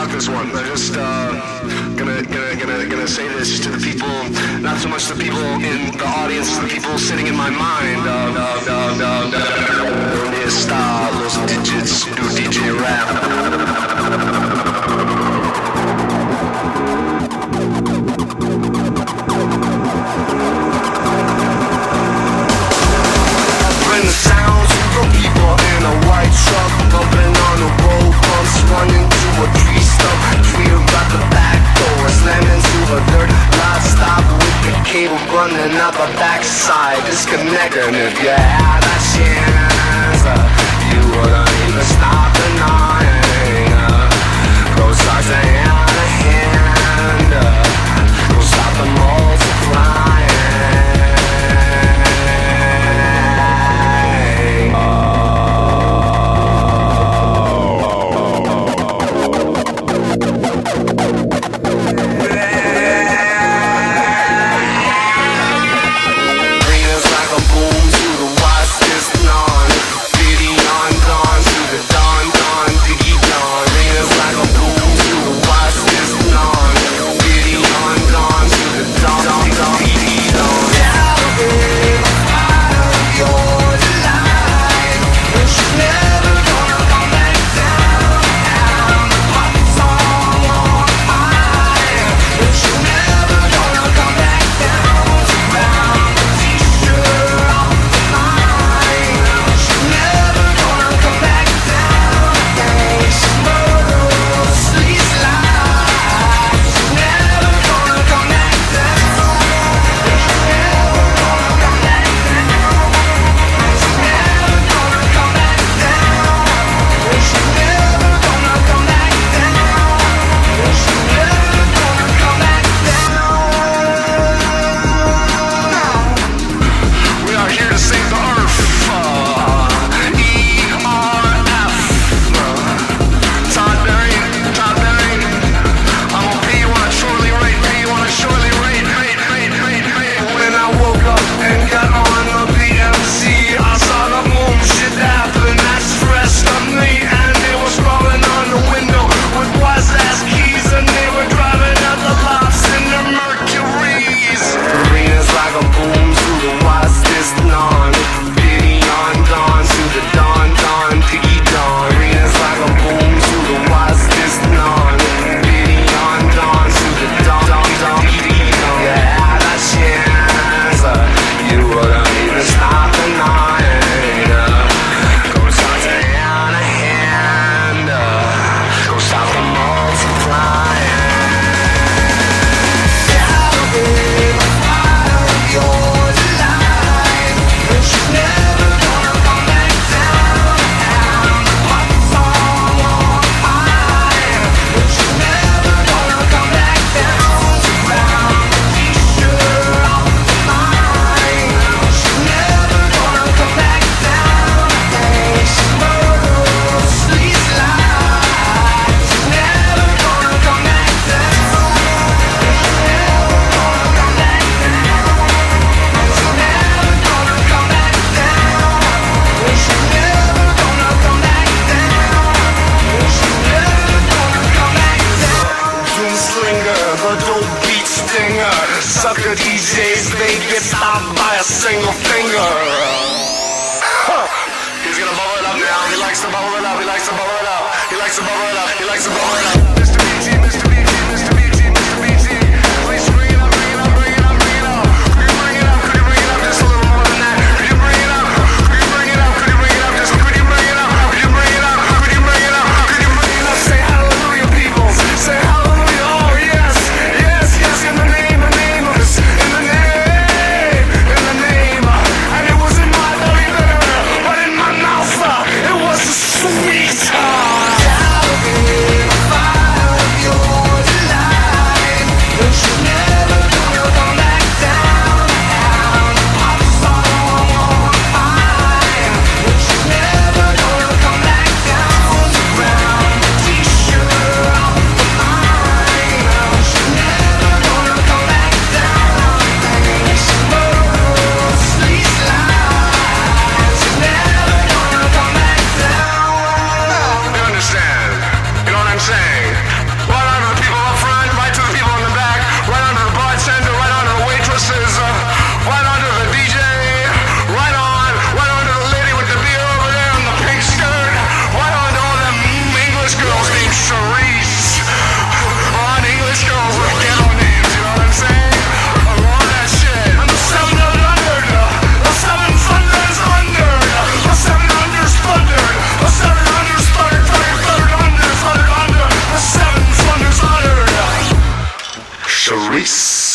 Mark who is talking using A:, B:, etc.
A: rock this one. I just gonna say this to the people, not so much the people in the audience, as the people sitting in my mind. ¿Dónde está los digits do DJ rap? Bring the sounds from people in a white truck, bumping on the road bumps, running to a tree stump. Tree about the back door, slamming to a dirt lot. Stop with the cable running out the backside, disconnecting. If you had a chance, you wouldn't even stop the night. Go start to hand to hand, go stop the multiplying. Sucker DJs, they get stopped by a single finger. He's gonna bubble it up now. He likes to bubble it up. He likes to bubble it up. He likes to bubble it up. He likes to bubble it up. Mr. BG, Mr. BG, Mr. BG, Mr. BG. Please bring it up, bring it up, bring it up, bring it up. Could you bring it up? Could you bring it up just a little more than that? Could you bring it up? Could you bring it up? Could you bring it up? Just could you bring it up? Could you bring it up? Could you bring it up? Could you bring it up? Say hallelujah, people. Say hallelujah. Oh yes, yes, yes. In the name of this, in the name, and it was in my belly, but in my mouth, it was sweet. Fire. Peace.